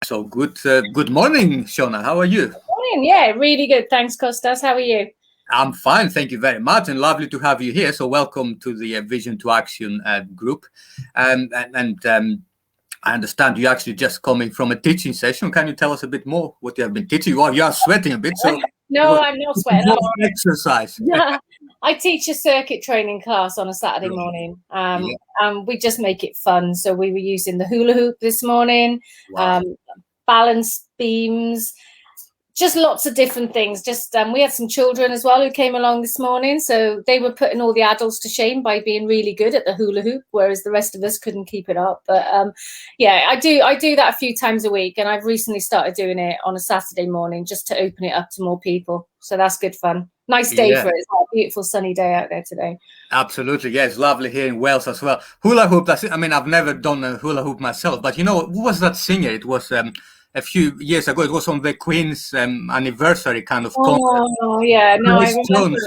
So good morning, Shona. How are you? Morning. Yeah, really good. Thanks, Kostas. How are you? I'm fine, thank you very much, and lovely to have you here. So welcome to the Vision to Action group. And I understand you're actually just coming from a teaching session. Can you tell us a bit more what you have been teaching? Well, you are sweating a bit, so no, I'm not sweating. Exercise. Yeah, I teach a circuit training class on a Saturday morning. We just make it fun. So we were using the hula hoop this morning, balance beams, just lots of different things. Just we had some children as well who came along this morning, so they were putting all the adults to shame by being really good at the hula hoop, whereas the rest of us couldn't keep it up. But yeah, I do that a few times a week, and I've recently started doing it on a Saturday morning just to open it up to more people. So that's good fun. Nice day for it. It's a beautiful sunny day out there today. Absolutely, yeah, it's lovely here in Wales as well. Hula hoop. I mean, I've never done a hula hoop myself, but you know, who was that singer? It was a few years ago. It was on the Queen's anniversary kind of concert. Oh yeah, no, I remember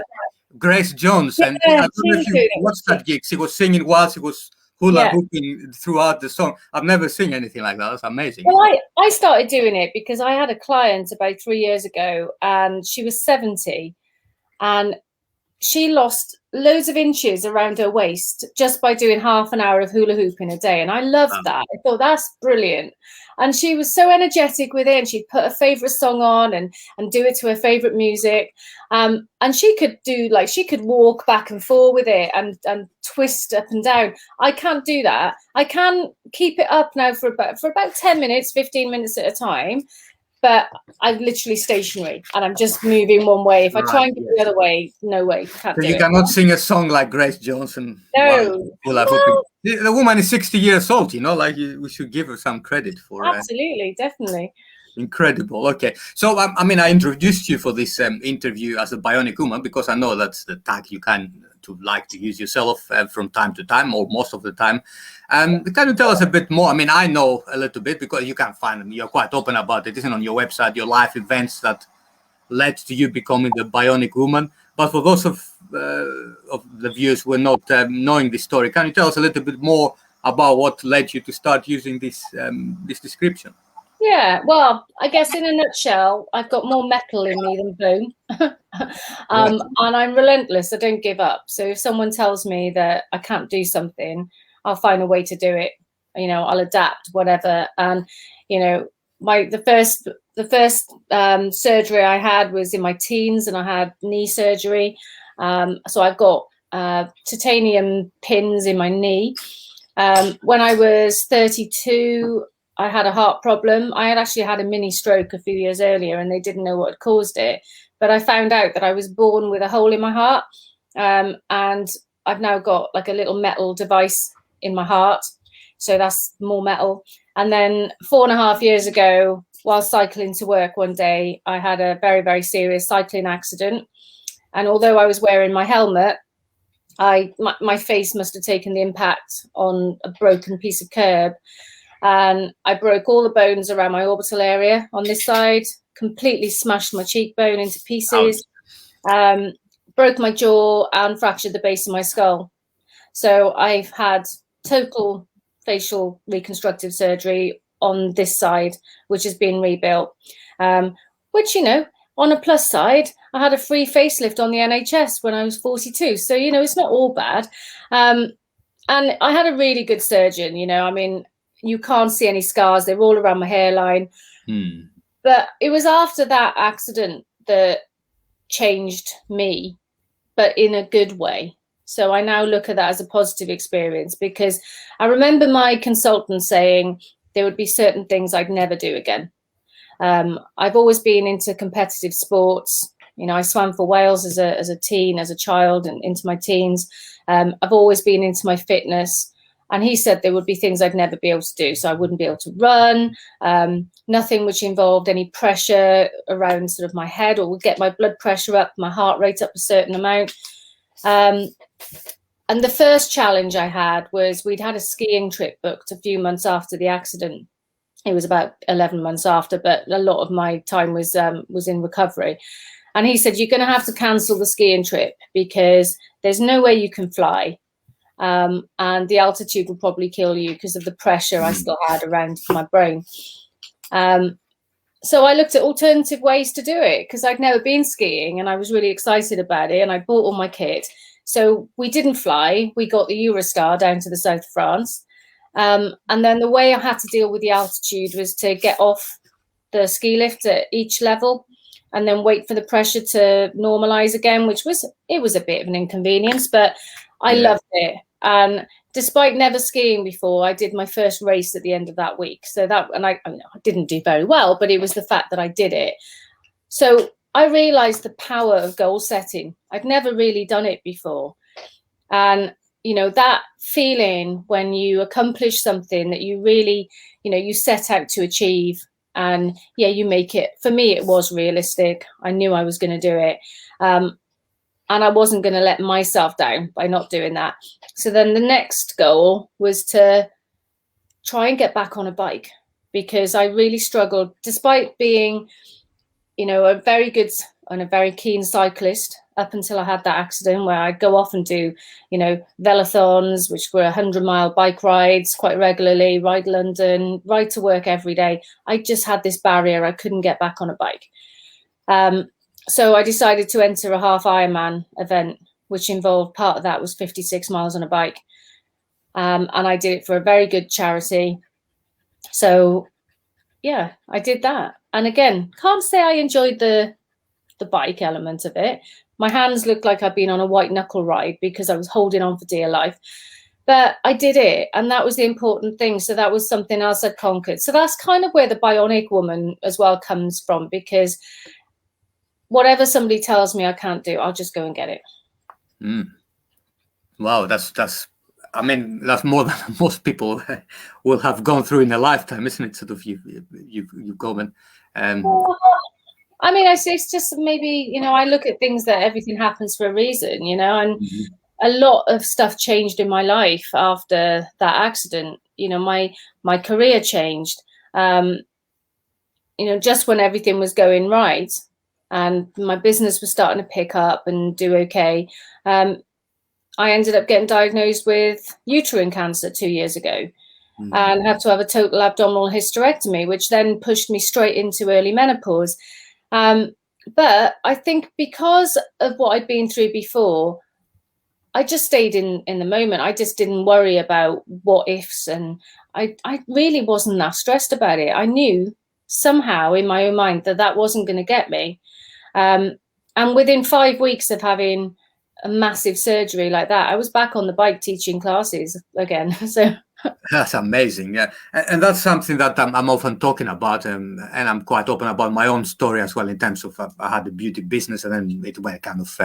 Grace Jones, and I don't know if you watched that gig. She was singing while she was hula hooping throughout the song. I've never seen anything like that. That's amazing. Well, I started doing it because I had a client about 3 years ago, and she was 70, and she lost loads of inches around her waist just by doing half an hour of hula hooping a day. And I loved that. I thought, that's brilliant. And she was so energetic with it, and she'd put her favorite song on and do it to her favorite music. And she could do, like, she could walk back and forth with it and twist up and down. I can't do that. I can keep it up now for about 10 minutes, 15 minutes at a time. But I'm literally stationary and I'm just moving one way. If I try and go the other way, no way. So you cannot sing a song like Grace Johnson. No. The woman is 60 years old, you know, like we should give her some credit for it. Absolutely, definitely. Incredible. Okay. So, I mean, I introduced you for this interview as a Bionic Woman because I know that's the tag you like to use yourself from time to time, or most of the time. Can you tell us a bit more? I mean, I know a little bit because you can find them. You're quite open about it. Isn't on your website, your life events that led to you becoming the Bionic Woman. But for those of the viewers who are not knowing this story, can you tell us a little bit more about what led you to start using this description? Yeah, well, I guess in a nutshell, I've got more metal in me than bone. And I'm relentless. I don't give up. So if someone tells me that I can't do something, I'll find a way to do it. You know, I'll adapt, whatever. And, you know, the first surgery I had was in my teens, and I had knee surgery. So I've got titanium pins in my knee. When I was 32, I had a heart problem. I had actually had a mini stroke a few years earlier, and they didn't know what had caused it. But I found out that I was born with a hole in my heart. And I've now got like a little metal device in my heart. So that's more metal. And then 4.5 years ago, while cycling to work one day, I had a very, very serious cycling accident. And although I was wearing my helmet, my face must have taken the impact on a broken piece of curb. And I broke all the bones around my orbital area on this side, completely smashed my cheekbone into pieces, broke my jaw and fractured the base of my skull. So I've had total facial reconstructive surgery on this side, which has been rebuilt, which, you know, on a plus side, I had a free facelift on the NHS when I was 42. So, you know, it's not all bad. And I had a really good surgeon, you know, I mean, you can't see any scars. They're all around my hairline. But it was after that accident that changed me, but in a good way. So I now look at that as a positive experience, because I remember my consultant saying there would be certain things I'd never do again. I've always been into competitive sports. You know, I swam for Wales as a teen, as a child, and into my teens. I've always been into my fitness. And he said there would be things I'd never be able to do. So I wouldn't be able to run, nothing which involved any pressure around sort of my head, or would get my blood pressure up, my heart rate up a certain amount. And the first challenge I had was we'd had a skiing trip booked a few months after the accident. It was about 11 months after, but a lot of my time was in recovery. And he said, you're going to have to cancel the skiing trip because there's no way you can fly. and the altitude will probably kill you because of the pressure I still had around my brain. So I looked at alternative ways to do it because I'd never been skiing and I was really excited about it, and I bought all my kit. So we didn't fly. We got the Eurostar down to the south of France. And then the way I had to deal with the altitude was to get off the ski lift at each level and then wait for the pressure to normalize again, which was a bit of an inconvenience, but I loved it. And despite never skiing before, I did my first race at the end of that week. So that, and I didn't do very well, but it was the fact that I did it. So I realized the power of goal setting. I'd never really done it before. And, you know, that feeling when you accomplish something that you really, you know, you set out to achieve, and you make it. For me, it was realistic. I knew I was going to do it. And I wasn't going to let myself down by not doing that. So then the next goal was to try and get back on a bike, because I really struggled, despite being, you know, a very good and a very keen cyclist up until I had that accident where I'd go off and do, you know, velothons, which were 100-mile bike rides quite regularly, ride London, ride to work every day. I just had this barrier. I couldn't get back on a bike. So I decided to enter a half Ironman event, which involved, part of that was 56 miles on a bike. And I did it for a very good charity. So, yeah, I did that. And again, can't say I enjoyed the bike element of it. My hands looked like I'd been on a white knuckle ride because I was holding on for dear life. But I did it, and that was the important thing. So that was something else I'd conquered. So that's kind of where the Bionic Woman as well comes from, because whatever somebody tells me I can't do, I'll just go and get it. Wow, that's I mean, that's more than most people will have gone through in a lifetime, isn't it? Sort of you've gone and I mean, it's just maybe, you know, I look at things that everything happens for a reason, you know, and a lot of stuff changed in my life after that accident. You know, my career changed, you know, just when everything was going right and my business was starting to pick up and do okay. I ended up getting diagnosed with uterine cancer 2 years ago and had to have a total abdominal hysterectomy, which then pushed me straight into early menopause. But I think because of what I'd been through before, I just stayed in the moment. I just didn't worry about what ifs, and I really wasn't that stressed about it. I knew somehow in my own mind that wasn't going to get me. And within 5 weeks of having a massive surgery like that, I was back on the bike teaching classes again. So that's amazing. Yeah, and that's something that I'm often talking about, and I'm quite open about my own story as well, in terms of I had a beauty business, and then it went kind of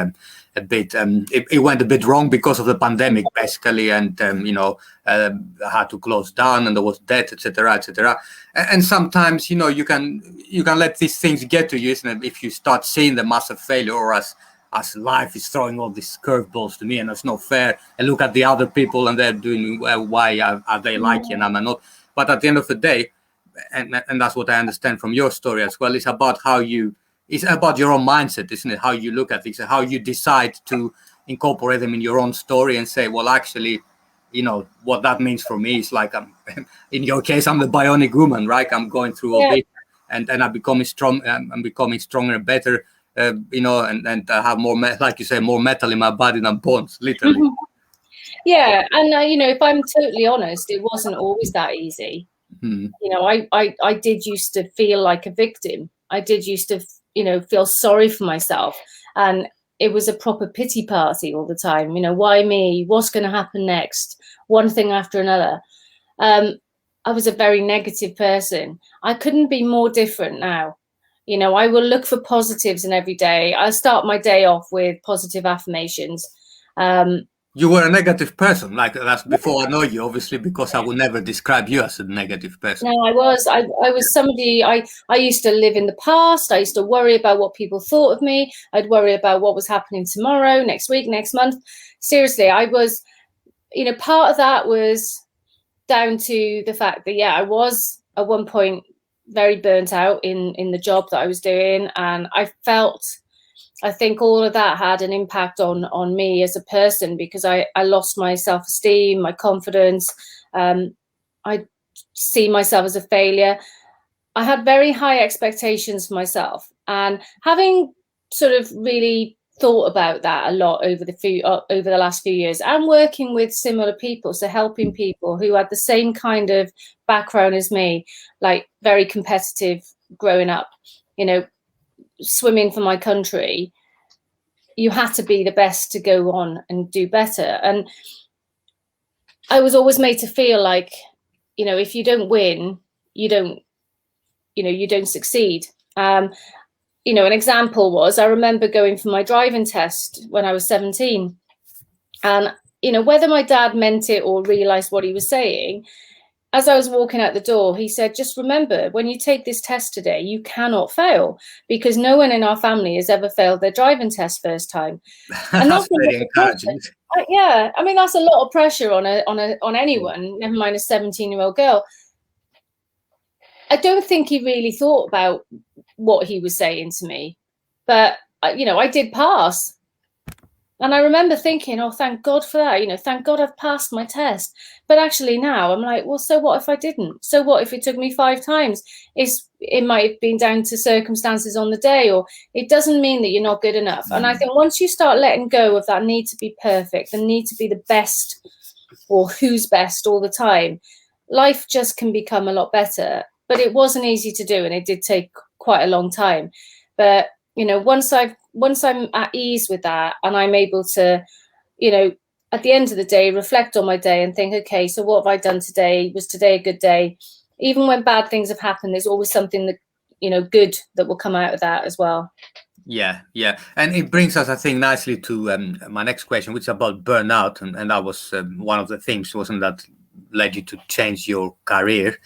a bit it went a bit wrong because of the pandemic, basically, and you know, I had to close down, and there was debt, etc., etc. And sometimes, you know, you can let these things get to you, isn't it? If you start seeing the massive failure, or as life is throwing all these curveballs to me and it's not fair, and look at the other people and they're doing well, why are they lucky and I'm not? But at the end of the day, and that's what I understand from your story as well, it's about it's about your own mindset, isn't it? How you look at things, how you decide to incorporate them in your own story and say, well, actually, you know, what that means for me is like, in your case, I'm the Bionic Woman, right? I'm going through all this, and I'm becoming strong. I'm becoming stronger and better. You know, and I have more, like you say, more metal in my body than bones, literally. Yeah, and you know, if I'm totally honest, it wasn't always that easy. You know, I did used to feel like a victim. I did used to, you know, feel sorry for myself, and it was a proper pity party all the time. You know, why me? What's going to happen next? One thing after another. I was a very negative person. I couldn't be more different now. You know, I will look for positives in every day. I start my day off with positive affirmations. You were a negative person, like that's before I know you, obviously, because I would never describe you as a negative person. No, I was somebody, I used to live in the past. I used to worry about what people thought of me. I'd worry about what was happening tomorrow, next week, next month. Seriously, I was, you know, part of that was down to the fact that, I was at one point very burnt out in the job that I was doing, and I felt I think all of that had an impact on me as a person, because I lost my self-esteem, my confidence. I see myself as a failure. I had very high expectations for myself, and having sort of really thought about that a lot over the last few years, and working with similar people, so helping people who had the same kind of background as me, like very competitive growing up, you know, swimming for my country. You had to be the best to go on and do better. And I was always made to feel like, you know, if you don't win, you don't succeed. You know, an example was, I remember going for my driving test when I was 17, and, you know, whether my dad meant it or realized what he was saying, as I was walking out the door, he said, just remember, when you take this test today, you cannot fail, because no one in our family has ever failed their driving test first time. And That's very encouraging. Yeah, I mean, that's a lot of pressure on anyone, never mind a 17-year-old girl. I don't think he really thought about what he was saying to me, but, you know, I did pass. And I remember thinking, oh, thank God for that. You know, thank God I've passed my test. But actually now I'm like, well, so what if I didn't? So what if it took me 5 times? It might have been down to circumstances on the day, or it doesn't mean that you're not good enough. And I think once you start letting go of that need to be perfect, the need to be the best or who's best all the time, life just can become a lot better. But it wasn't easy to do, and it did take quite a long time. But, you know, once I'm at ease with that, and I'm able to, you know, at the end of the day, reflect on my day and think, okay, so what have I done today? Was today a good day? Even when bad things have happened, there's always something that, you know, good that will come out of that as well. Yeah. And it brings us, I think, nicely to my next question, which is about burnout. And that was one of the things, wasn't that, led you to change your career.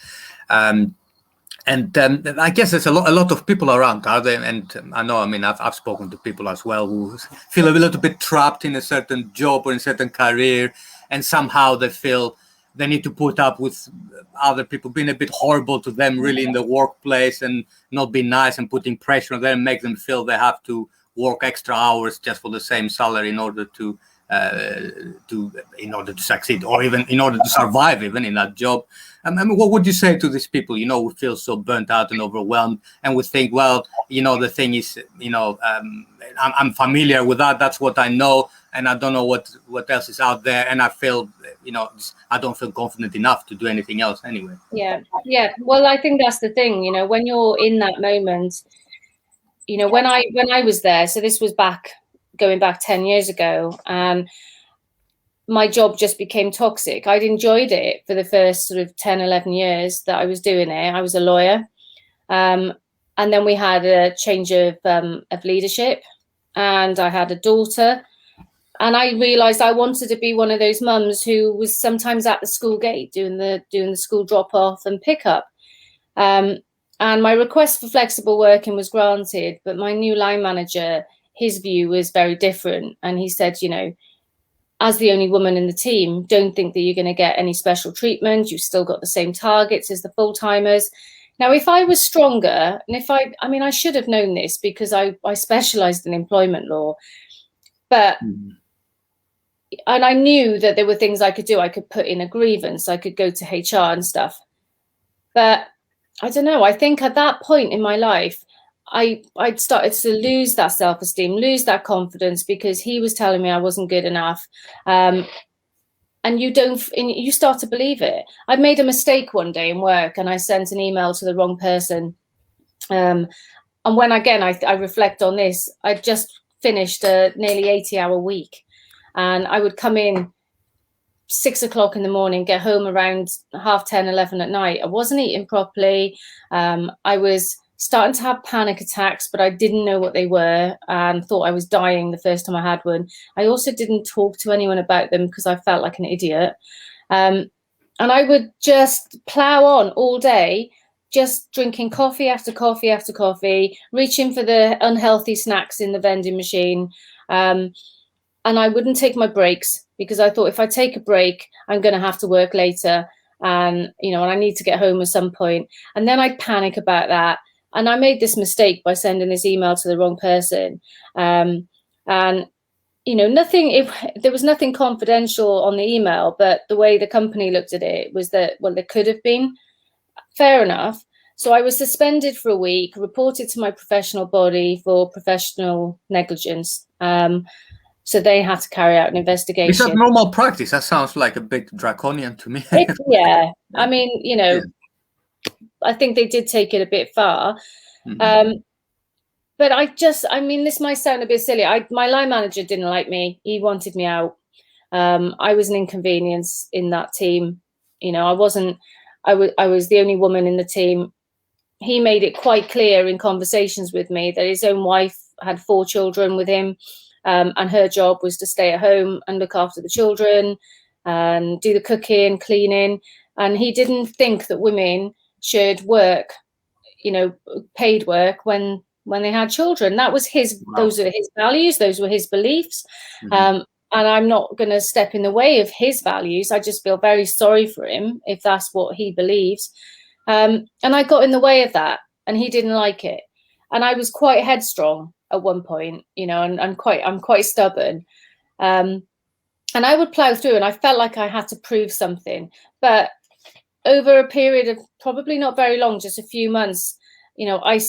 And I guess there's a lot of people around, are there? And I know, I mean, I've spoken to people as well who feel a little bit trapped in a certain job or in a certain career, and somehow they feel they need to put up with other people being a bit horrible to them, really, in the workplace, and not be nice and putting pressure on them, make them feel they have to work extra hours just for the same salary in order to succeed, or even in order to survive even in that job. I mean, what would you say to these people, you know, who feel so burnt out and overwhelmed, and would think, well, you know, the thing is, you know, I'm familiar with that. That's what I know, and I don't know what else is out there, and I feel, you know, I don't feel confident enough to do anything else anyway. Yeah. Well, I think that's the thing, you know, when you're in that moment, you know, when I was there, so this was going back 10 years ago, and my job just became toxic. I'd enjoyed it for the first sort of 10, 11 years that I was doing it. I was a lawyer. And then we had a change of leadership, and I had a daughter. And I realized I wanted to be one of those mums who was sometimes at the school gate doing the school drop off and pick up. And my request for flexible working was granted, but my new line manager, his view was very different. And he said, you know, as the only woman in the team, don't think that you're going to get any special treatment. You've still got the same targets as the full-timers. Now, if I was stronger, and I mean, I should have known this because I specialized in employment law, but, and I knew that there were things I could do. I could put in a grievance, I could go to HR and stuff. But I don't know, I think at that point in my life, I'd started to lose that self-esteem, lose that confidence, because he was telling me I wasn't good enough. And you start to believe it. I made a mistake one day in work, and I sent an email to the wrong person. And when, again, I reflect on this, I just finished a nearly 80-hour week, and I would come in 6 o'clock in the morning, get home around 10:30, 11 at night. I wasn't eating properly. I was starting to have panic attacks, but I didn't know what they were, and thought I was dying the first time I had one. I also didn't talk to anyone about them because I felt like an idiot. And I would just plow on all day, just drinking coffee after coffee after coffee, reaching for the unhealthy snacks in the vending machine. And I wouldn't take my breaks, because I thought if I take a break, I'm going to have to work later. And, you know, and I need to get home at some point. And then I'd panic about that. And I made this mistake by sending this email to the wrong person. And, you know, there was nothing confidential on the email, but the way the company looked at it was that, well, there could have been. Fair enough. So I was suspended for a week, reported to my professional body for professional negligence. So they had to carry out an investigation. Is that normal practice? That sounds like a bit draconian to me. Yeah. I mean, you know, I think they did take it a bit far. But I mean, this might sound a bit silly. My line manager didn't like me. He wanted me out. I was an inconvenience in that team. You know, I was the only woman in the team. He made it quite clear in conversations with me that his own wife had 4 children with him, and her job was to stay at home and look after the children and do the cooking, cleaning. And he didn't think that women should work, you know, paid work when they had children. That was those are his values, those were his beliefs. And I'm not going to step in the way of his values. I just feel very sorry for him if that's what he believes. And I got in the way of that, and he didn't like it. And I was quite headstrong at one point, you know, and I'm quite stubborn. And I would plow through, and I felt like I had to prove something. But over a period of probably not very long, just a few months, you know, I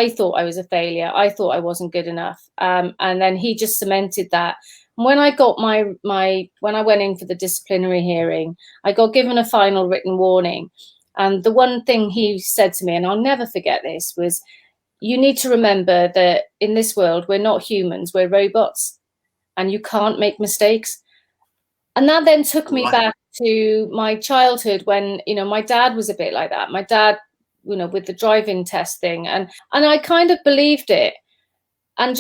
thought I was a failure. I thought I wasn't good enough. And then he just cemented that. When I got when I went in for the disciplinary hearing, I got given a final written warning. And the one thing he said to me, and I'll never forget this, was, you need to remember that in this world, we're not humans, we're robots, and you can't make mistakes. And that then took me back to my childhood when, you know, my dad was a bit like that. My dad, you know, with the driving test thing, and I kind of believed it. And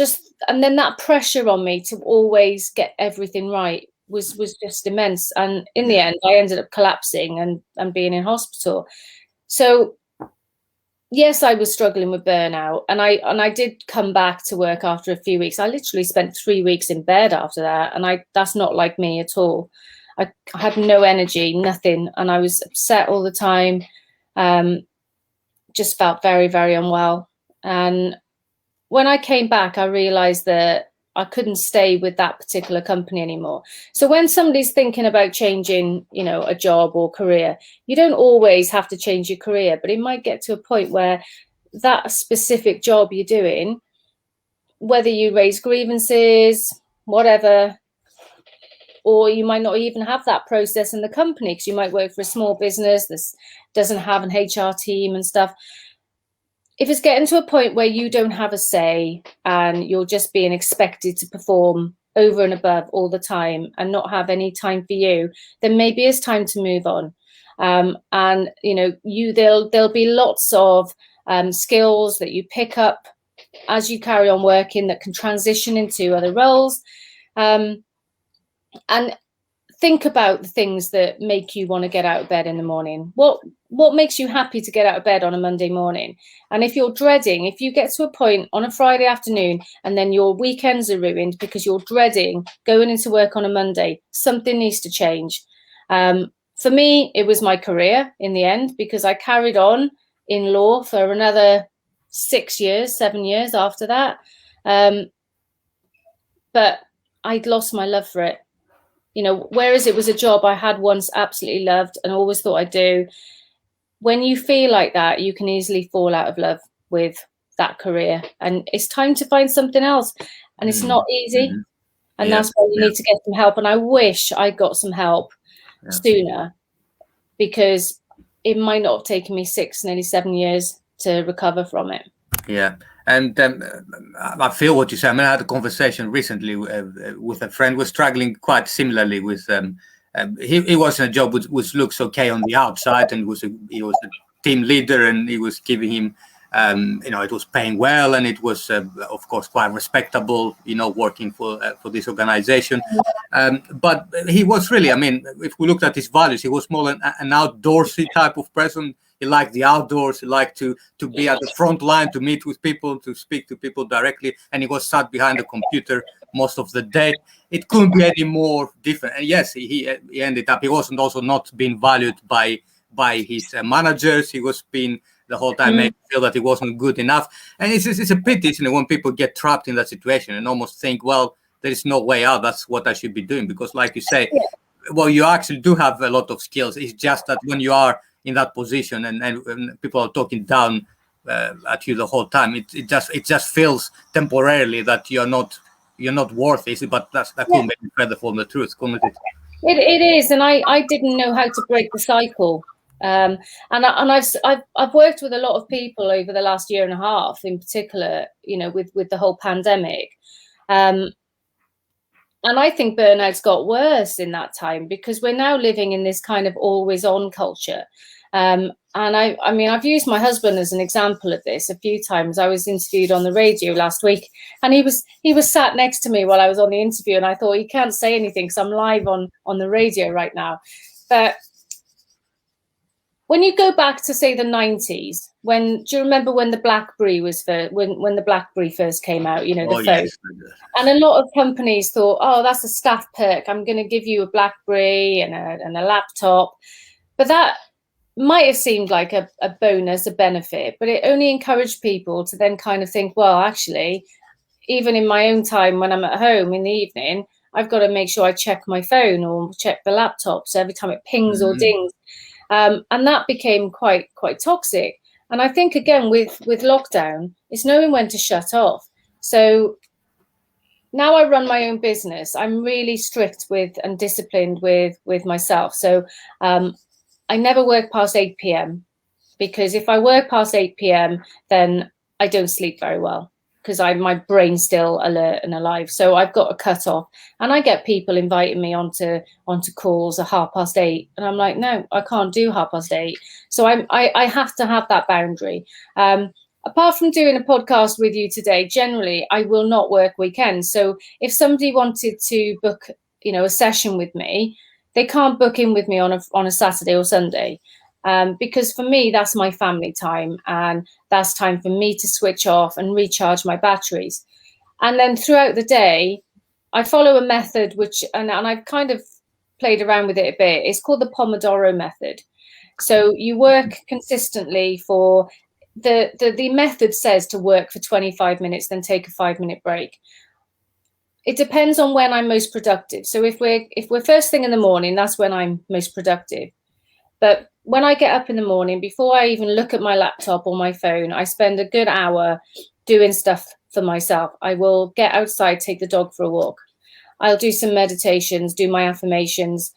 then that pressure on me to always get everything right was just immense. And in the end, I ended up collapsing and being in hospital. So yes, I was struggling with burnout, and I did come back to work after a few weeks. I literally spent 3 weeks in bed after that, and that's not like me at all. I had no energy, nothing, and I was upset all the time. Just felt very, very unwell. And when I came back, I realized that I couldn't stay with that particular company anymore. So when somebody's thinking about changing, you know, a job or career, you don't always have to change your career, but it might get to a point where that specific job you're doing, whether you raise grievances, whatever, or you might not even have that process in the company because you might work for a small business that doesn't have an HR team and stuff. If it's getting to a point where you don't have a say and you're just being expected to perform over and above all the time and not have any time for you, then maybe it's time to move on. And, you know, there'll be lots of skills that you pick up as you carry on working that can transition into other roles. And think about the things that make you want to get out of bed in the morning. What makes you happy to get out of bed on a Monday morning? And if you're dreading, if you get to a point on a Friday afternoon and then your weekends are ruined because you're dreading going into work on a Monday, something needs to change. For me, it was my career in the end, because I carried on in law for another 7 years after that. But I'd lost my love for it. You know, whereas it was a job I had once absolutely loved and always thought I'd do. When you feel like that, you can easily fall out of love with that career, and it's time to find something else. And it's not easy. And that's why you need to get some help. And I wish I got some help sooner, because it might not have taken me 6, nearly 7 years to recover from it. Yeah. And I feel what you say. I mean, I had a conversation recently with a friend who was struggling quite similarly with. He was in a job which looks okay on the outside, and he was a team leader, and he was giving him, you know, it was paying well, and it was of course quite respectable, you know, working for this organization. But he was really, I mean, if we looked at his values, he was more an outdoorsy type of person. He liked the outdoors. He liked to be at the front line, to meet with people, to speak to people directly. And he was sat behind the computer most of the day. It couldn't be any more different. And yes, he ended up. He wasn't also not being valued by his managers. He was being the whole time, made him feel that he wasn't good enough. And it's a pity, isn't it, when people get trapped in that situation and almost think, well, there is no way out. That's what I should be doing. Because like you say, well, you actually do have a lot of skills. It's just that when you are in that position and people are talking down at you the whole time, it just feels temporarily that you're not worthy. But that could make it further from the truth, couldn't it? It is, and I didn't know how to break the cycle. And I've worked with a lot of people over the last year and a half, in particular, you know, with the whole pandemic. And I think burnout's got worse in that time because we're now living in this kind of always on culture. And I mean, I've used my husband as an example of this a few times. I was interviewed on the radio last week, and he was sat next to me while I was on the interview, and I thought, he can't say anything because I'm live on the radio right now. But when you go back to, say, the 90s, do you remember when the BlackBerry when the BlackBerry first came out, you know, the phone? Yes. And a lot of companies thought, oh, that's a staff perk. I'm going to give you a BlackBerry and a laptop. But that might have seemed like a bonus, a benefit, but it only encouraged people to then kind of think, well, actually, even in my own time when I'm at home in the evening, I've got to make sure I check my phone or check the laptop. So every time it pings or dings. And that became quite toxic. And I think, again, with lockdown, it's knowing when to shut off. So now I run my own business. I'm really strict and disciplined with myself. So I never work past 8 p.m. because if I work past 8 p.m., then I don't sleep very well because my brain's still alert and alive. So I've got a cut off, and I get people inviting me onto calls at 8:30, and I'm like, no, I can't do 8:30. So I have to have that boundary. Apart from doing a podcast with you today, generally I will not work weekends. So if somebody wanted to book, you know, a session with me, they can't book in with me on a Saturday or Sunday. Because for me, that's my family time, and that's time for me to switch off and recharge my batteries. And then throughout the day, I follow a method and I've kind of played around with it a bit. It's called the Pomodoro method. So you work consistently for the method says to work for 25 minutes, then take a 5-minute break. It depends on when I'm most productive. So if we're first thing in the morning, that's when I'm most productive. But when I get up in the morning, before I even look at my laptop or my phone, I spend a good hour doing stuff for myself. I will get outside, take the dog for a walk. I'll do some meditations, do my affirmations,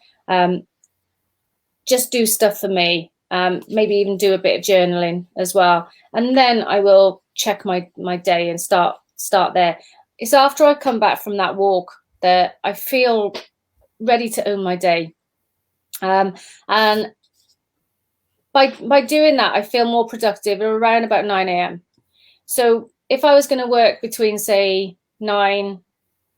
just do stuff for me. Maybe even do a bit of journaling as well. And then I will check my day and start there. It's after I come back from that walk that I feel ready to own my day. And by doing that, I feel more productive around about 9 a.m. So if I was going to work between, say, 9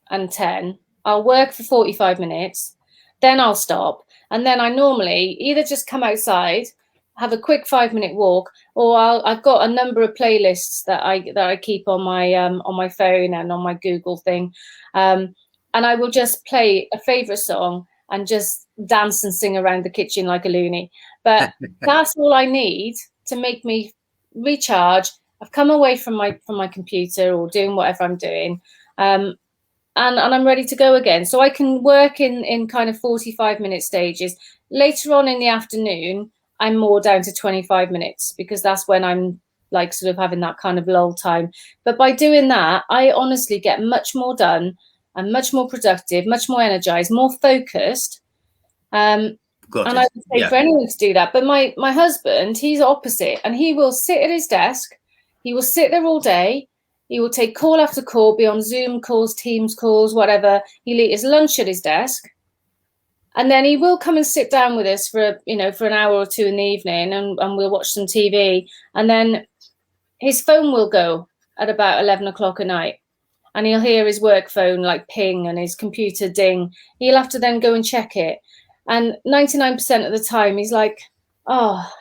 and 10, I'll work for 45 minutes, then I'll stop. And then I normally either just come outside, have a quick 5-minute walk, or I've got a number of playlists that I keep on my phone and on my Google thing. And I will just play a favorite song and just dance and sing around the kitchen like a loony. But that's all I need to make me recharge. I've come away from my computer or doing whatever I'm doing, and I'm ready to go again. So I can work in kind of 45-minute stages. Later on in the afternoon, I'm more down to 25 minutes because that's when I'm like sort of having that kind of lull time. But by doing that, I honestly get much more done. I'm much more productive, much more energized, more focused. And I would say for anyone to do that. But my husband, he's opposite, and he will sit at his desk. He will sit there all day. He will take call after call, be on Zoom calls, Teams calls, whatever. He'll eat his lunch at his desk. And then he will come and sit down with us for an hour or two in the evening, and we'll watch some TV. And then his phone will go at about 11 o'clock at night. And he'll hear his work phone like ping and his computer ding. He'll have to then go and check it. And 99% of the time, he's like, oh,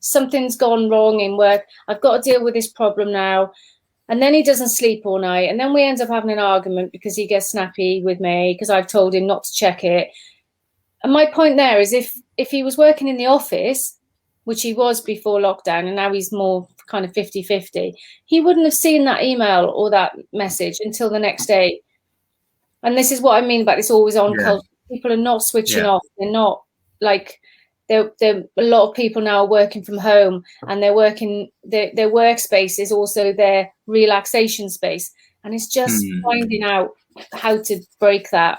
something's gone wrong in work. I've got to deal with this problem now. And then he doesn't sleep all night. And then we end up having an argument because he gets snappy with me because I've told him not to check it. And my point there is if he was working in the office, which he was before lockdown, and now he's more kind of 50-50, he wouldn't have seen that email or that message until the next day. And this is what I mean about this always on culture. People are not switching off. They're not like, a lot of people now are working from home, and they're working, their workspace is also their relaxation space. And it's just finding out how to break that.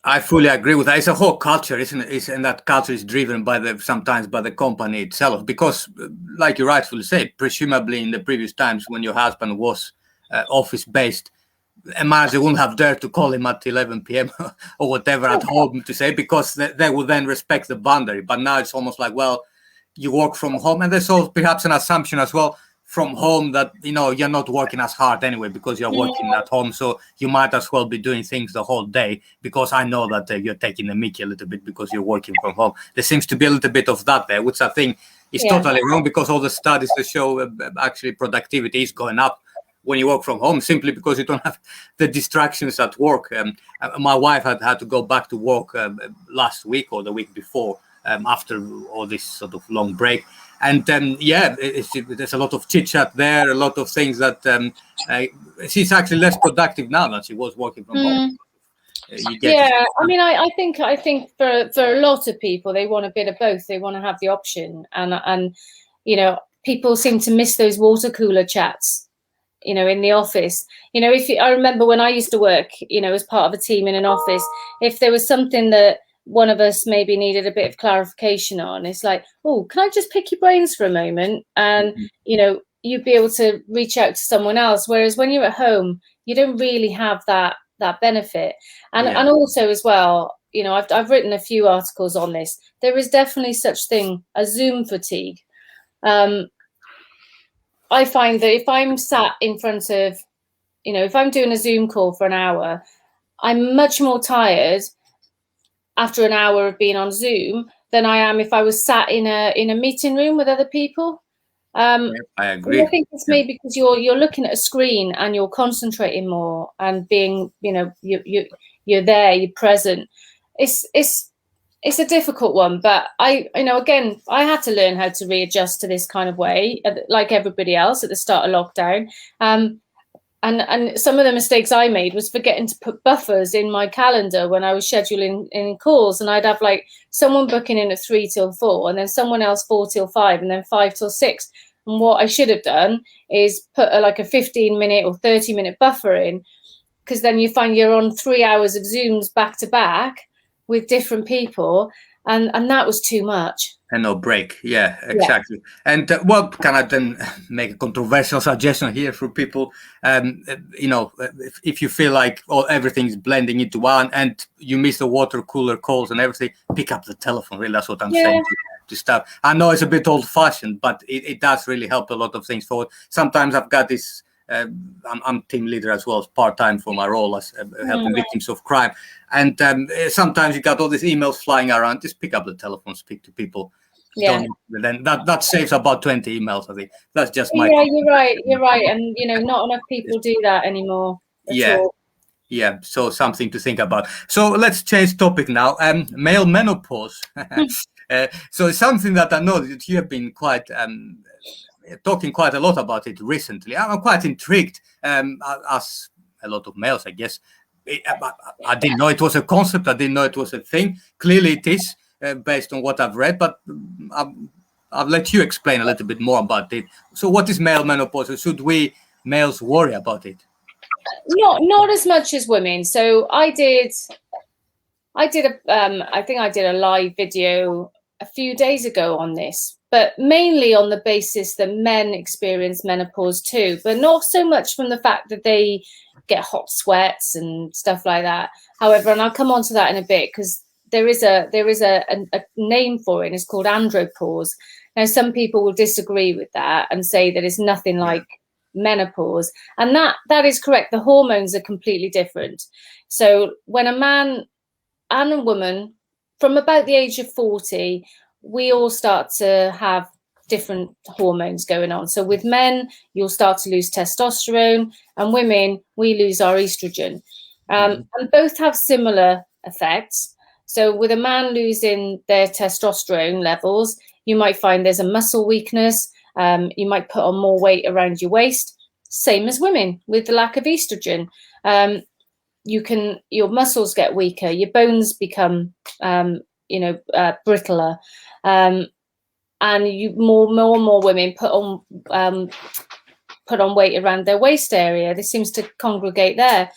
I fully agree with that. It's a whole culture, isn't it? And that culture is driven by sometimes by the company itself, because, like you rightfully say, presumably in the previous times when your husband was office based, a manager wouldn't have dared to call him at 11 p.m. or whatever at home to say, because they would then respect the boundary. But now it's almost like, well, you work from home, and there's also perhaps an assumption as well from home that, you're not working as hard anyway because you're working at home, so you might as well be doing things the whole day, because I know that you're taking the mickey a little bit because you're working from home. There seems to be a little bit of that there, which I think is totally wrong, because all the studies that show actually productivity is going up when you work from home, simply because you don't have the distractions at work. My wife had to go back to work last week or the week before, after all this sort of long break. And there's a lot of chit chat there, a lot of things that she's actually less productive now than she was working from home. I mean, I think for a lot of people, they want a bit of both. They want to have the option, and people seem to miss those water cooler chats, in the office. I remember when I used to work, as part of a team in an office, if there was something that one of us maybe needed a bit of clarification on, it's like, oh, can I just pick your brains for a moment? And, you'd be able to reach out to someone else. Whereas when you're at home, you don't really have that benefit. And also as well, I've written a few articles on this. There is definitely such thing as Zoom fatigue. I find that if I'm sat in front of, if I'm doing a Zoom call for an hour, I'm much more tired after an hour of being on Zoom than I am if I was sat in a meeting room with other people. I agree. I think it's maybe because you're looking at a screen and you're concentrating more and being, you're there, you're present. It's a difficult one, but again, I had to learn how to readjust to this kind of way, like everybody else at the start of lockdown. And some of the mistakes I made was forgetting to put buffers in my calendar when I was scheduling in calls, and I'd have like someone booking in at 3 till 4, and then someone else 4 till 5, and then 5 till 6. And what I should have done is put a 15-minute or 30-minute buffer in, because then you find you're on 3 hours of Zooms back to back with different people, and that was too much. And no break. Yeah, exactly. And can I then make a controversial suggestion here for people? If you feel like everything's blending into one and you miss the water cooler calls and everything, pick up the telephone. Really, that's what I'm saying to start. I know it's a bit old-fashioned, but it does really help a lot of things forward. Sometimes I've got this. I'm team leader as well as part-time for my role as helping victims of crime. And sometimes you got all these emails flying around. Just pick up the telephone, speak to people. Yeah. Then that saves about 20 emails, I think. That's just my... Yeah, you're right. And, not enough people do that anymore at all. Yeah, so something to think about. So let's change topic now. Male menopause. So it's something that I know that you have been quite... talking quite a lot about it recently. I'm quite intrigued, as a lot of males, I guess. I didn't know it was a concept. I didn't know it was a thing. Clearly it is, based on what I've read, but I'll let you explain a little bit more about it. So what is male menopause? Should we males worry about it? Not as much as women. So I think I did a live video a few days ago on this, but mainly on the basis that men experience menopause too, but not so much from the fact that they get hot sweats and stuff like that. However, and I'll come on to that in a bit, because there is a name for it, and it's called andropause. Now, some people will disagree with that and say that it's nothing like menopause, and that is correct. The hormones are completely different. So when a man and a woman from about the age of 40, we all start to have different hormones going on. So with men, you'll start to lose testosterone, and women, we lose our estrogen. And both have similar effects. So with a man losing their testosterone levels, You might find there's a muscle weakness. You might put on more weight around your waist. Same as women with the lack of estrogen. Your muscles get weaker, your bones become, brittler, and more and more women put on weight around their waist area. This seems to congregate there.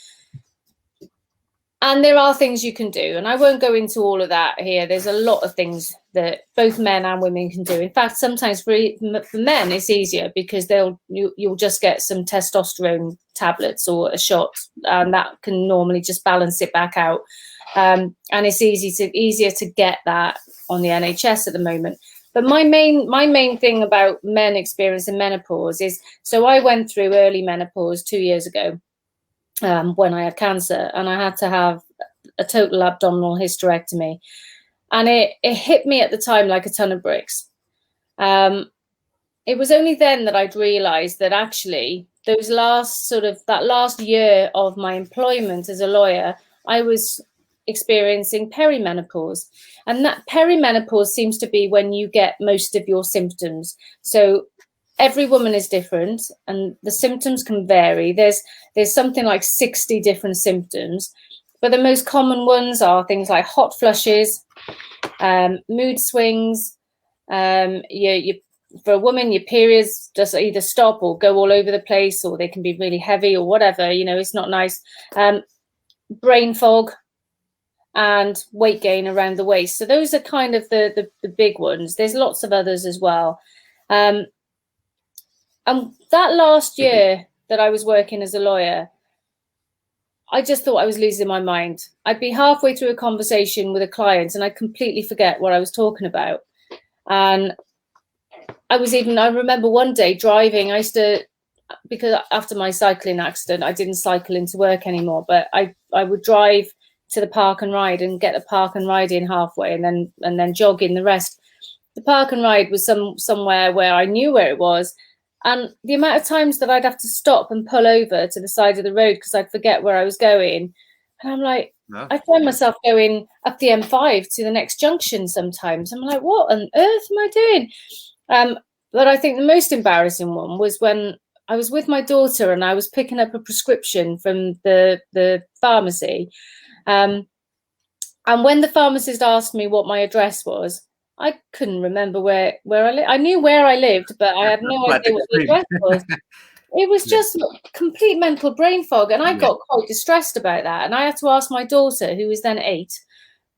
And there are things you can do, and I won't go into all of that here. There's a lot of things that both men and women can do. In fact, sometimes for men, it's easier because you'll just get some testosterone tablets or a shot, and that can normally just balance it back out. And it's easier to get that on the NHS at the moment. But my main thing about men experiencing menopause is, so I went through early menopause 2 years ago. When I had cancer, and I had to have a total abdominal hysterectomy, and it hit me at the time like a ton of bricks. It was only then that I'd realized that actually that last year of my employment as a lawyer, I was experiencing perimenopause, and that perimenopause seems to be when you get most of your symptoms. So every woman is different, and the symptoms can vary. There's something like 60 different symptoms, but the most common ones are things like hot flushes, mood swings. For a woman, your periods just either stop or go all over the place, or they can be really heavy or whatever. It's not nice. Brain fog and weight gain around the waist. So those are kind of the big ones. There's lots of others as well. And that last year that I was working as a lawyer, I just thought I was losing my mind. I'd be halfway through a conversation with a client and I'd completely forget what I was talking about. And I remember one day driving, because after my cycling accident, I didn't cycle into work anymore, but I would drive to the park and ride and get the park and ride in halfway and then jog in the rest. The park and ride was somewhere where I knew where it was. And the amount of times that I'd have to stop and pull over to the side of the road because I'd forget where I was going. And I'm like, no. I find myself going up the M5 to the next junction sometimes. I'm like, what on earth am I doing? But I think the most embarrassing one was when I was with my daughter and I was picking up a prescription from the pharmacy. And when the pharmacist asked me what my address was, I couldn't remember where I lived. I knew where I lived, but I had no idea what the address was. It was just complete mental brain fog. And I got quite distressed about that. And I had to ask my daughter, who was then 8,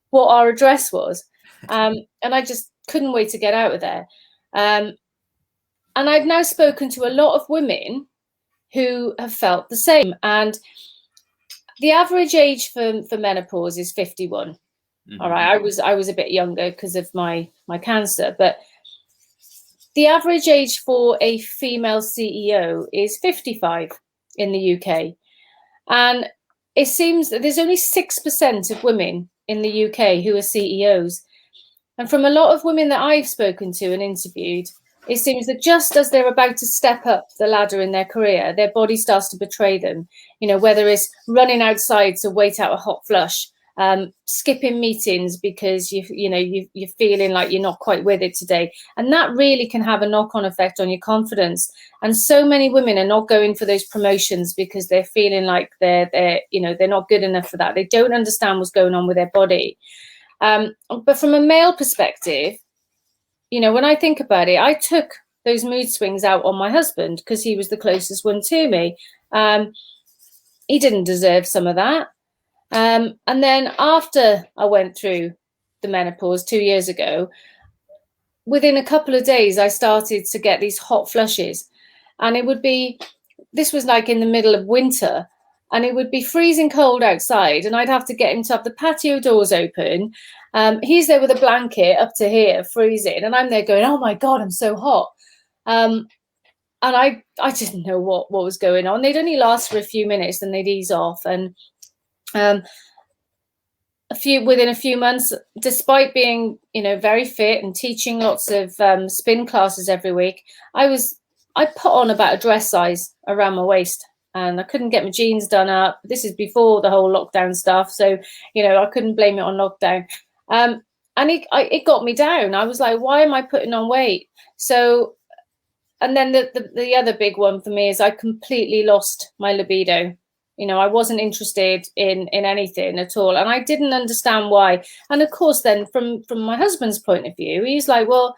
what our address was. And I just couldn't wait to get out of there. And I've now spoken to a lot of women who have felt the same. And the average age for menopause is 51. Mm-hmm. All right, I was a bit younger because of my cancer, but the average age for a female CEO is 55 in the UK. And it seems that there's only 6% of women in the UK who are CEOs. And from a lot of women that I've spoken to and interviewed, it seems that just as they're about to step up the ladder in their career, their body starts to betray them. Whether it's running outside to wait out a hot flush, skipping meetings because you're feeling like you're not quite with it today, and that really can have a knock-on effect on your confidence. And so many women are not going for those promotions because they're feeling like they're not good enough for that. They don't understand what's going on with their body. But from a male perspective, when I think about it, I took those mood swings out on my husband because he was the closest one to me. He didn't deserve some of that. And then after I went through the menopause 2 years ago, within a couple of days, I started to get these hot flushes. And this was like in the middle of winter, and it would be freezing cold outside, and I'd have to get him to have the patio doors open. He's there with a blanket up to here, freezing, and I'm there going, oh my God, I'm so hot. And I didn't know what was going on. They'd only last for a few minutes, and they'd ease off. And within a few months, despite being, very fit and teaching lots of spin classes every week, I put on about a dress size around my waist, and I couldn't get my jeans done up. This is before the whole lockdown stuff. So, I couldn't blame it on lockdown. and it got me down. I was like, why am I putting on weight? So, and then the other big one for me is I completely lost my libido. You know, I wasn't interested in anything at all, and I didn't understand why. And of course, then from my husband's point of view, he's like, well,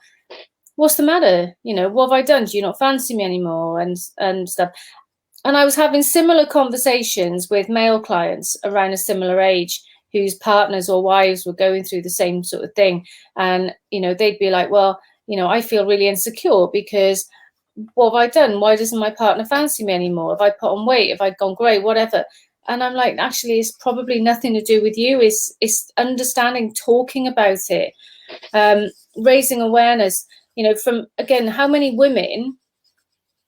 what's the matter? You know, what have I done? Do you not fancy me anymore? And stuff. And I was having similar conversations with male clients around a similar age whose partners or wives were going through the same sort of thing. And, you know, they'd be like, well, you know, I feel really insecure because what have I done? Why doesn't my partner fancy me anymore? Have I put on weight? Have I gone grey? Whatever. And I'm like, actually, it's probably nothing to do with you. It's understanding, talking about it, raising awareness. You know, from, again, how many women,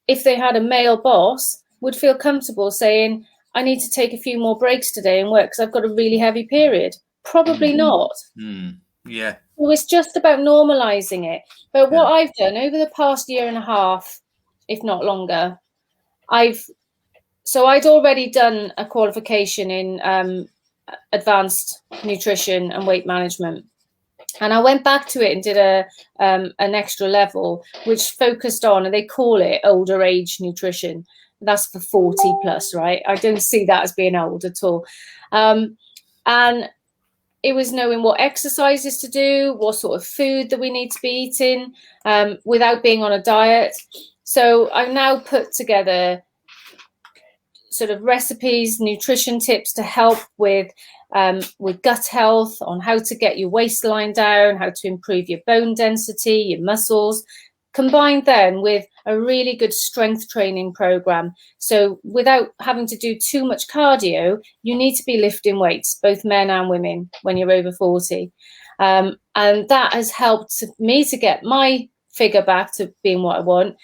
if they had a male boss, would feel comfortable saying, I need to take a few more breaks today and work because I've got a really heavy period? Probably not. Yeah. So it's just about normalizing it. But what I've done over the past year and a half, if not longer, I'd already done a qualification in advanced nutrition and weight management. And I went back to it and did an extra level, which focused on, and they call it older age nutrition. That's for 40 plus, right? I don't see that as being old at all. And it was knowing what exercises to do, what sort of food that we need to be eating without being on a diet. So I've now put together sort of recipes, nutrition tips to help with gut health, on how to get your waistline down, how to improve your bone density, your muscles, combined then with a really good strength training program. So without having to do too much cardio, you need to be lifting weights, both men and women, when you're over 40. And that has helped me to get my figure back to being what I want,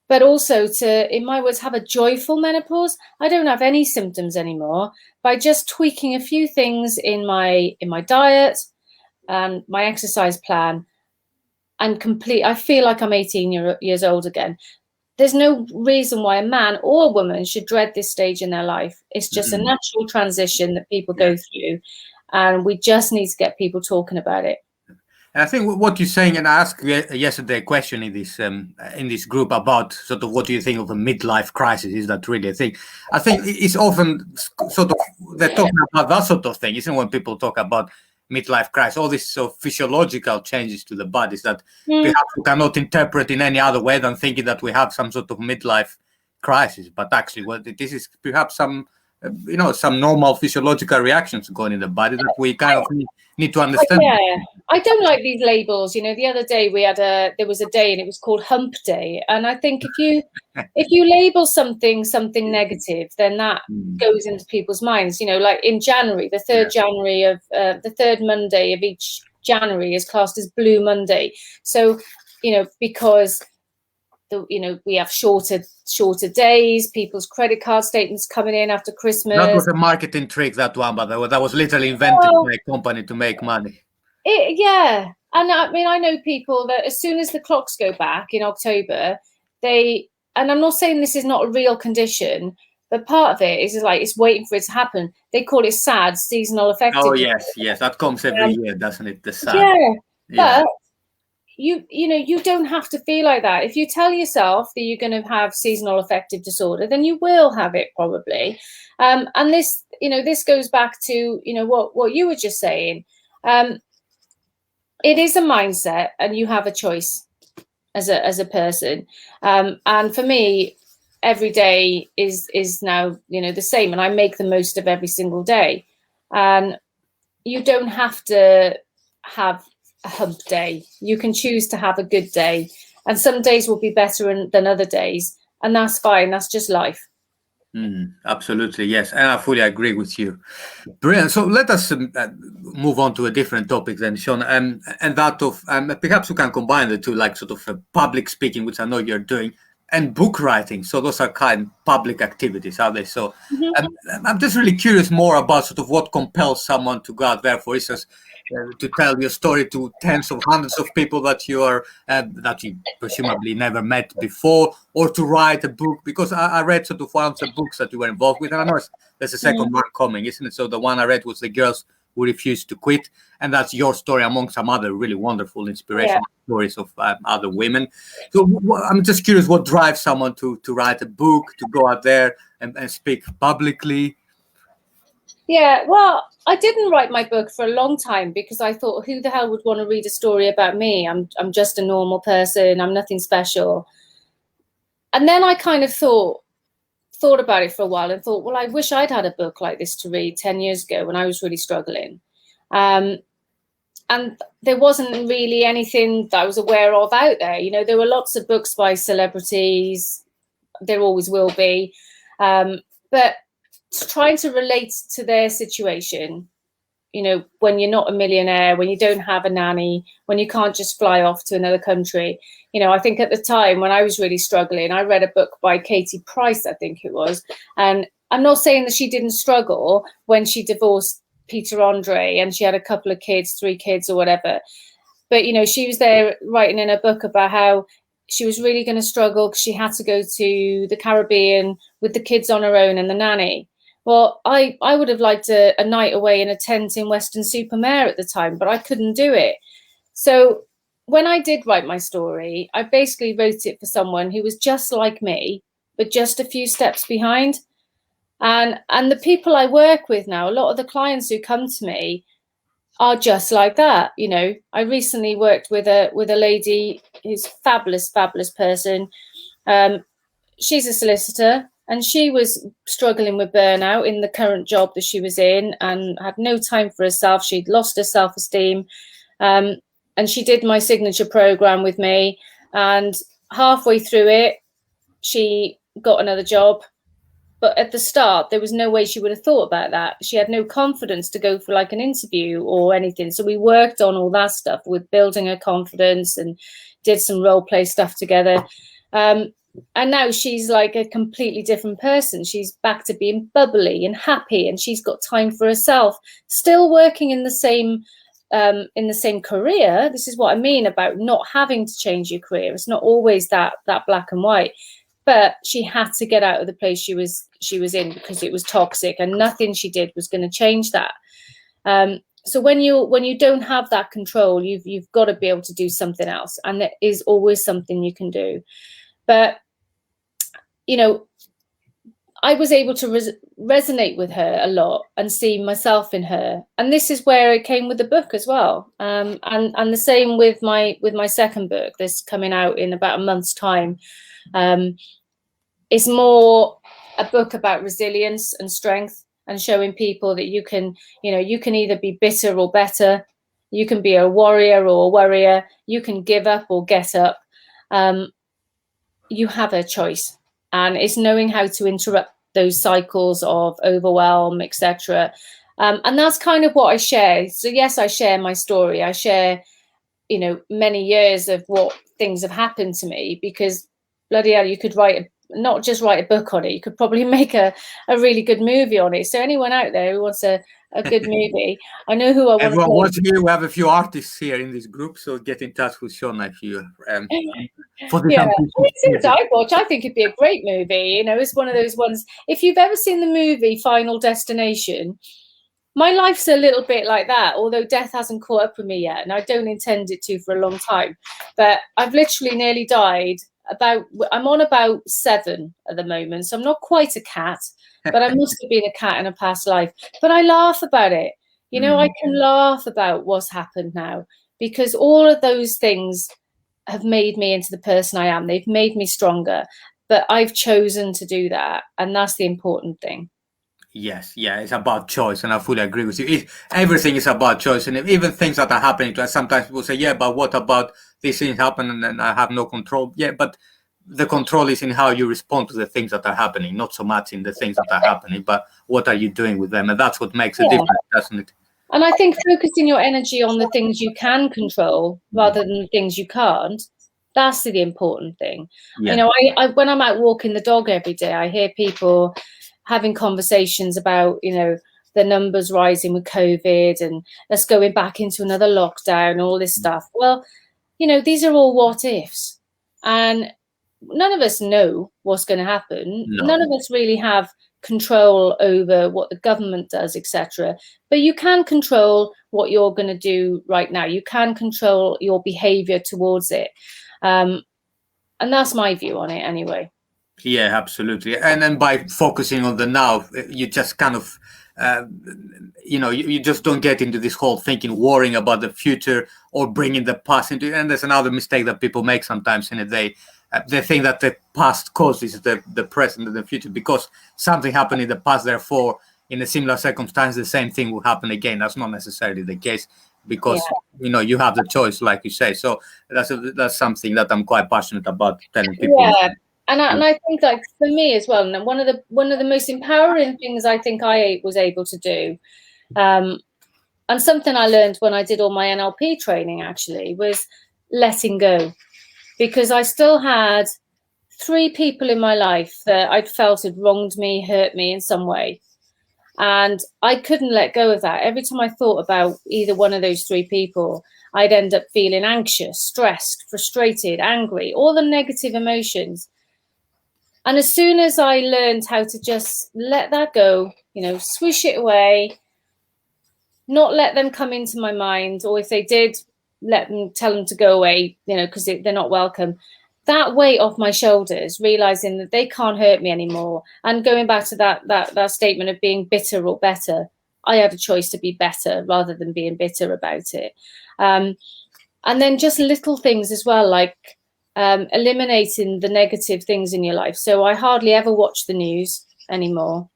but also to, in my words, have a joyful menopause. I don't have any symptoms anymore by just tweaking a few things in my diet and my exercise plan. And I feel like I'm 18 years old again. There's no reason why a man or a woman should dread this stage in their life. It's just a natural transition that people go through, and we just need to get people talking about it. And I think what you're saying, and I asked yesterday a question in this group about sort of what do you think of a midlife crisis? Is that really a thing? I think it's often sort of they're talking about that sort of thing, isn't it? When people talk about midlife crisis, all these sort of physiological changes to the bodies that perhaps we cannot interpret in any other way than thinking that we have some sort of midlife crisis. But actually, this is perhaps some normal physiological reactions going in the body that we kind of need to understand. Yeah, I don't like these labels. You know, the other day there was a day and it was called Hump Day, and I think if you label something negative, then that goes into people's minds. You know, like in January, the third Monday of each January is classed as Blue Monday. So, you know, because we have shorter days, people's credit card statements coming in after Christmas. That was a marketing trick, that one, but that was literally invented by a company to make money. And I mean, I know people that as soon as the clocks go back in October, and I'm not saying this is not a real condition, but part of it is like it's waiting for it to happen. They call it SAD, seasonal affective. Oh yes, that comes every year, doesn't it? The SAD. Yeah. But you don't have to feel like that. If you tell yourself that you're going to have seasonal affective disorder, then you will have it probably. And this goes back to what you were just saying. It is a mindset, and you have a choice as a person. And for me, every day is now the same, and I make the most of every single day. And you don't have to have a hump day. You can choose to have a good day, and some days will be better than other days, and that's fine. That's just life. Absolutely, yes, and I fully agree with you. Brilliant. So let us move on to a different topic then, Sean, and that of perhaps we can combine the two, like sort of public speaking, which I know you're doing, and book writing. So those are kind of public activities, are they? So I'm just really curious more about sort of what compels someone to go out there, for instance, to tell your story to tens of hundreds of people that you presumably never met before, or to write a book. Because I read sort of one of the books that you were involved with, and I know there's a second one coming, isn't it? So the one I read was The Girls who refused to quit. And that's your story among some other really wonderful inspirational stories of other women. So I'm just curious, what drives someone to write a book, to go out there and speak publicly? Yeah, well, I didn't write my book for a long time because I thought, who the hell would want to read a story about me? I'm just a normal person. I'm nothing special. And then I kind of thought about it for a while and thought, well, I wish I'd had a book like this to read 10 years ago when I was really struggling. And there wasn't really anything that I was aware of out there. You know, there were lots of books by celebrities. There always will be. But trying to relate to their situation, you know, when you're not a millionaire, when you don't have a nanny, when you can't just fly off to another country. You know, I think at the time when I was really struggling, I read a book by Katie Price, I think it was. And I'm not saying that she didn't struggle when she divorced Peter Andre and she had a couple of kids, 3 kids or whatever. But, you know, she was there writing in a book about how she was really going to struggle because she had to go to the Caribbean with the kids on her own and the nanny. Well, I would have liked a night away in a tent in Weston-super-Mare at the time, but I couldn't do it. So when I did write my story, I basically wrote it for someone who was just like me, but just a few steps behind. And the people I work with now, a lot of the clients who come to me are just like that. You know, I recently worked with a lady who's fabulous person. She's a solicitor. And she was struggling with burnout in the current job that she was in and had no time for herself. She'd lost her self-esteem. And she did my signature program with me. And halfway through it, she got another job. But at the start, there was no way she would have thought about that. She had no confidence to go for like an interview or anything. So we worked on all that stuff with building her confidence and did some role play stuff together. And now she's like a completely different person. She's back to being bubbly and happy, and she's got time for herself, still working in the same career. This is what I mean about not having to change your career. It's not always that black and white, but she had to get out of the place she was in because it was toxic, and nothing she did was going to change that. So when you don't have that control, you've got to be able to do something else, and there is always something you can do. But you know, I was able to resonate with her a lot and see myself in her, and this is where it came with the book as well. And the same with my second book that's coming out in about a month's time. It's more a book about resilience and strength and showing people that you can either be bitter or better, you can be a warrior or a worrier, you can give up or get up. You have a choice. And it's knowing how to interrupt those cycles of overwhelm, etc. And that's kind of what I share. So yes, I share my story. I share, you know, many years of what things have happened to me, because bloody hell, you could not just write a book on it. You could probably make a really good movie on it. So anyone out there who wants a good movie, I know who I want to play. We have a few artists here in this group, so get in touch with Shona if you for the I think it'd be a great movie. You know, it's one of those ones. If you've ever seen the movie Final Destination, my life's a little bit like that, although death hasn't caught up with me yet, and I don't intend it to for a long time. But I've literally nearly died. I'm on about 7 at the moment, so I'm not quite a cat, but I must have been a cat in a past life. But I laugh about it. You know, I can laugh about what's happened now, because all of those things have made me into the person I am. They've made me stronger, but I've chosen to do that, and that's the important thing. Yes, yeah, it's about choice, and I fully agree with you. Everything is about choice, and even things that are happening to us, sometimes people say, yeah, but what about these things happen and then I have no control? Yeah, but the control is in how you respond to the things that are happening, not so much in the things that are happening, but what are you doing with them? And that's what makes a difference, doesn't it? And I think focusing your energy on the things you can control rather than the things you can't, that's the important thing. Yeah. You know, I when I'm out walking the dog every day, I hear people having conversations about, you know, the numbers rising with COVID and us going back into another lockdown, all this stuff. Well, you know, these are all what ifs. And none of us know what's going to happen. No. None of us really have control over what the government does, etc. But you can control what you're going to do right now. You can control your behavior towards it. And that's my view on it anyway. Yeah, absolutely. And then by focusing on the now, you just kind of, you just don't get into this whole thinking, worrying about the future or bringing the past into it. And there's another mistake that people make sometimes in a day. They think that the past causes the present and the future because something happened in the past. Therefore, in a similar circumstance, the same thing will happen again. That's not necessarily the case because, you have the choice, like you say. So that's something that I'm quite passionate about telling people. Yeah. And I think, like, for me as well, and one of the most empowering things I think I was able to do, and something I learned when I did all my NLP training actually, was letting go, because I still had 3 people in my life that I'd felt had wronged me, hurt me in some way, and I couldn't let go of that. Every time I thought about either one of those 3 people, I'd end up feeling anxious, stressed, frustrated, angry, all the negative emotions. And as soon as I learned how to just let that go, swoosh it away, not let them come into my mind, or if they did, tell them to go away, because they're not welcome. That weight off my shoulders, realizing that they can't hurt me anymore. And going back to that statement of being bitter or better, I had a choice to be better rather than being bitter about it. And then just little things as well, like eliminating the negative things in your life. So I hardly ever watch the news anymore.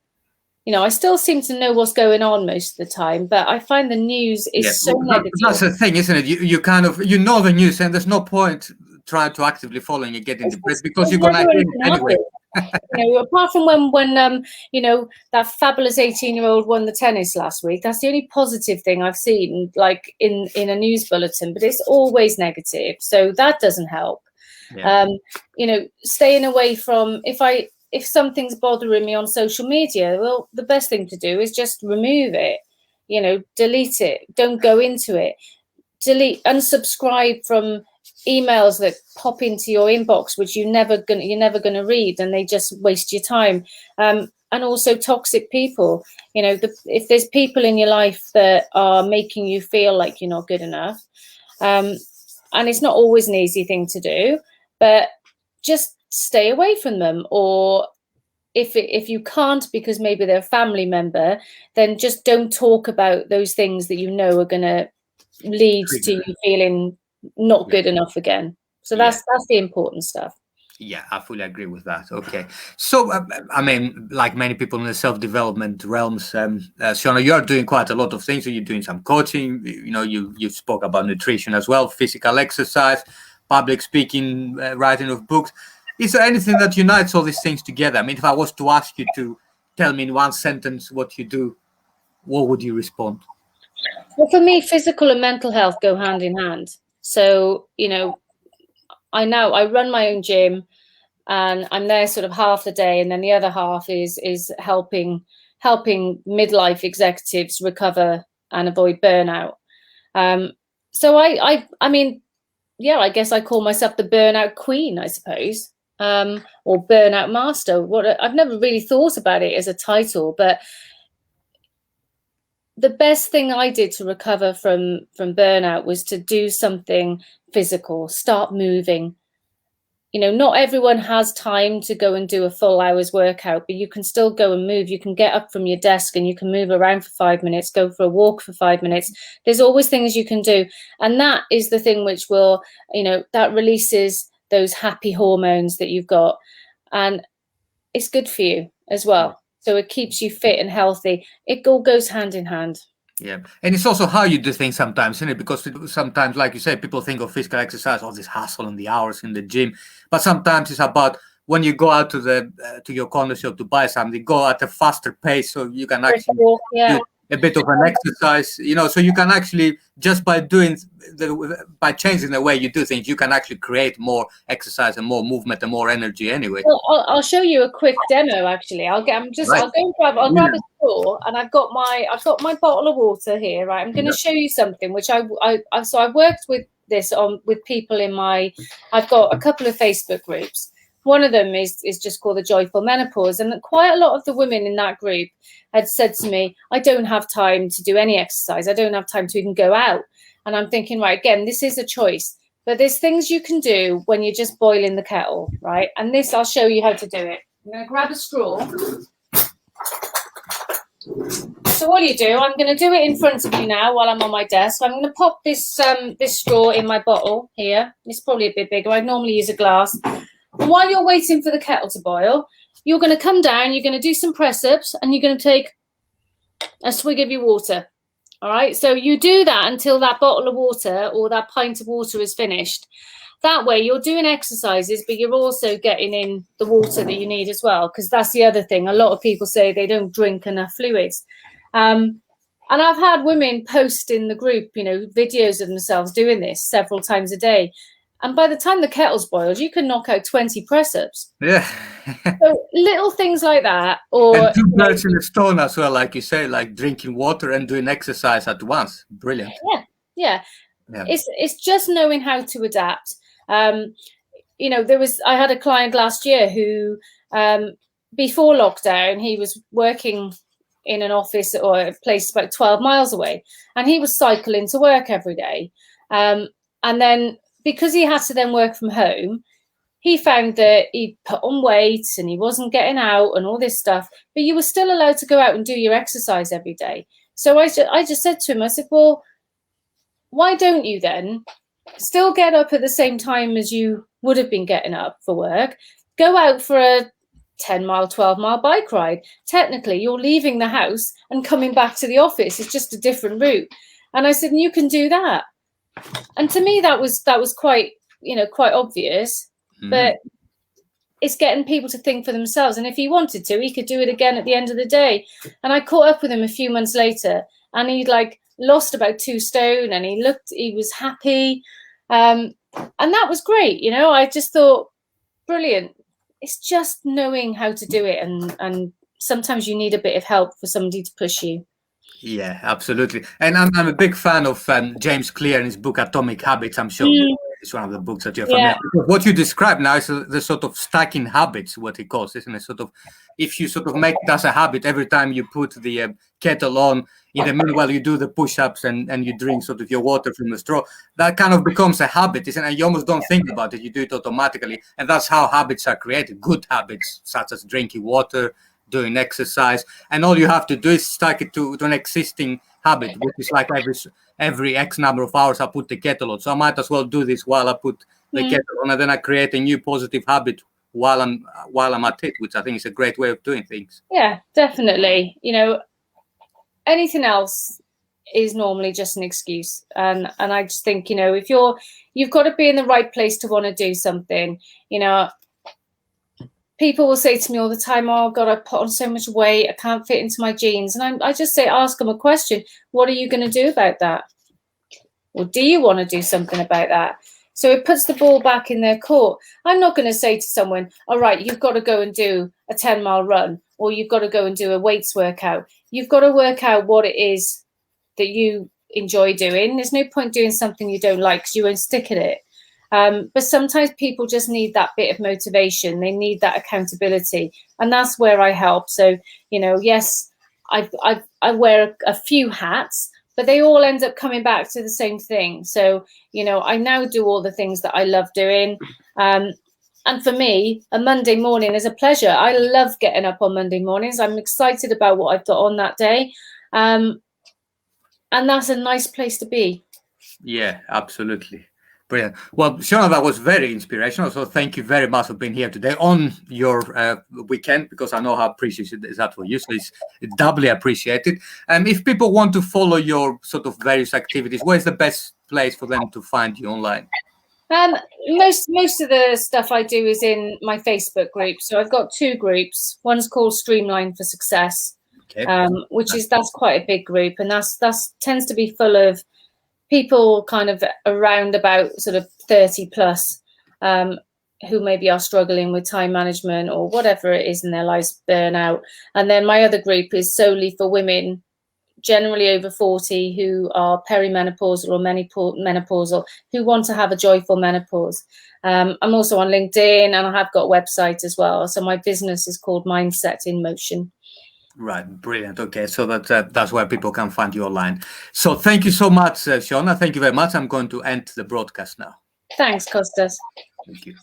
I still seem to know what's going on most of the time, but I find the news is so negative. That's the thing, isn't it? You kind of, the news, and there's no point trying to actively following and getting depressed because you're going to agree anyway. Apart from when that fabulous 18-year-old won the tennis last week, that's the only positive thing I've seen, like in a news bulletin, but it's always negative, so that doesn't help. Yeah. Staying away from, if something's bothering me on social media, well, the best thing to do is just remove it, delete it, don't go into it, unsubscribe from emails that pop into your inbox, which you're never gonna read, and they just waste your time. And also toxic people, if there's people in your life that are making you feel like you're not good enough, and it's not always an easy thing to do, but just stay away from them. Or if you can't because maybe they're a family member, then just don't talk about those things that are going to lead to you feeling not good enough again. So that's the important stuff. Yeah, I fully agree with that. Okay. So, like many people in the self-development realms, Shona, you're doing quite a lot of things. So you're doing some coaching, you spoke about nutrition as well, physical exercise, public speaking, writing of books. Is there anything that unites all these things together? I mean, if I was to ask you to tell me in one sentence what you do, what would you respond? Well, for me, physical and mental health go hand in hand. So, I run my own gym, and I'm there sort of half the day, and then the other half is helping midlife executives recover and avoid burnout. So I guess I call myself the burnout queen, I suppose. Or burnout master. I've never really thought about it as a title, but the best thing I did to recover from burnout was to do something physical, start moving. Not everyone has time to go and do a full hour's workout, but you can still go and move. You can get up from your desk and you can move around for 5 minutes, go for a walk for 5 minutes. There's always things you can do. And that is the thing which will, that releases those happy hormones that you've got. And it's good for you as well. So it keeps you fit and healthy. It all goes hand in hand. Yeah. And it's also how you do things sometimes, isn't it? Because sometimes, like you said, people think of physical exercise, all this hustle and the hours in the gym. But sometimes it's about when you go out to your corner shop to buy something, go at a faster pace so you can actually do a bit of an exercise, so you can actually, just by changing the way you do things, you can actually create more exercise and more movement and more energy anyway. Well, I'll show you a quick demo actually. I'll grab a straw, and I've got my bottle of water here, right? I'm going to show you something which I've worked with this with people I've got a couple of Facebook groups one of them is just called the Joyful Menopause. And quite a lot of the women in that group had said to me, I don't have time to do any exercise. I don't have time to even go out. And I'm thinking, right, again, this is a choice. But there's things you can do when you're just boiling the kettle, right? And this, I'll show you how to do it. I'm going to grab a straw. So all you do, I'm going to do it in front of you now while I'm on my desk. I'm going to pop this this straw in my bottle here. It's probably a bit bigger. I normally use a glass. And while you're waiting for the kettle to boil, you're going to come down, you're going to do some press-ups, and you're going to take a swig of your water. All right, so you do that until that bottle of water or that pint of water is finished. That way you're doing exercises, but you're also getting in the water that you need as well, because that's the other thing. A lot of people say they don't drink enough fluids. And I've had women post in the group, you know, videos of themselves doing this several times a day. And by the time the kettle's boiled, you can knock out 20 press-ups. Yeah. So little things like that. Or and two birds in a stone as well, like you say, like drinking water and doing exercise at once. Brilliant. Yeah. It's just knowing how to adapt. You know, I had a client last year who, before lockdown, he was working in an office or a place about 12 miles away, and he was cycling to work every day. And then because he had to then work from home, he found that he put on weight and he wasn't getting out and all this stuff, but you were still allowed to go out and do your exercise every day. So I just said to him, I said, well, why don't you then still get up at the same time as you would have been getting up for work, go out for a 10-mile, 12-mile bike ride. Technically, you're leaving the house and coming back to the office. It's just a different route. And I said, and you can do that. And to me, that was quite, you know, quite obvious. But it's getting people to think for themselves. And if he wanted to, he could do it again at the end of the day. And I caught up with him a few months later, and he'd like lost about 2 stone, and he was happy. And that was great. You know, I just thought, brilliant. It's just knowing how to do it. And sometimes you need a bit of help for somebody to push you. Yeah, absolutely. And I'm a big fan of James Clear in his book Atomic Habits. I'm sure it's one of the books that you're familiar with. What you describe now is the sort of stacking habits, what he calls, isn't it? Sort of, if you sort of make it as a habit, every time you put the kettle on, in the meanwhile you do the push-ups and you drink sort of your water from the straw, that kind of becomes a habit, isn't it? And you almost don't think about it, you do it automatically. And that's how habits are created, good habits, such as drinking water, doing exercise, and all you have to do is stack it to an existing habit, which is like every X number of hours I put the kettle on. So I might as well do this while I put the kettle on, and then I create a new positive habit while I'm at it, which I think is a great way of doing things. Yeah, definitely. You know, anything else is normally just an excuse, and I just think, you know, if you've got to be in the right place to want to do something. You know, people will say to me all the time, oh God, I put on so much weight, I can't fit into my jeans. And I just say, ask them a question. What are you going to do about that? Or do you want to do something about that? So it puts the ball back in their court. I'm not going to say to someone, all right, you've got to go and do a 10-mile run, or you've got to go and do a weights workout. You've got to work out what it is that you enjoy doing. There's no point doing something you don't like, because you won't stick at it. But sometimes people just need that bit of motivation. They need that accountability, and that's where I help. So, you know, yes, I wear a few hats, but they all end up coming back to the same thing. So, you know, I now do all the things that I love doing. And for me, a Monday morning is a pleasure. I love getting up on Monday mornings. I'm excited about what I've got on that day. And that's a nice place to be. Yeah, absolutely. Brilliant. Well, Shona, that was very inspirational. So thank you very much for being here today on your weekend, because I know how precious it is that for you. So it's doubly appreciated. If people want to follow your sort of various activities, where's the best place for them to find you online? Most of the stuff I do is in my Facebook group. So I've got 2 groups. One's called Streamline for Success, that's quite a big group, and that's tends to be full of people kind of around about sort of 30 plus, who maybe are struggling with time management or whatever it is in their lives, burnout. And then my other group is solely for women generally over 40 who are perimenopausal or menopausal who want to have a joyful menopause. I'm also on LinkedIn, and I have got a website as well. So my business is called Mindset in Motion. Right, brilliant. Okay, so that's where people can find you online. So thank you so much, Shona. Thank you very much. I'm going to end the broadcast now. Thanks, Costas. Thank you.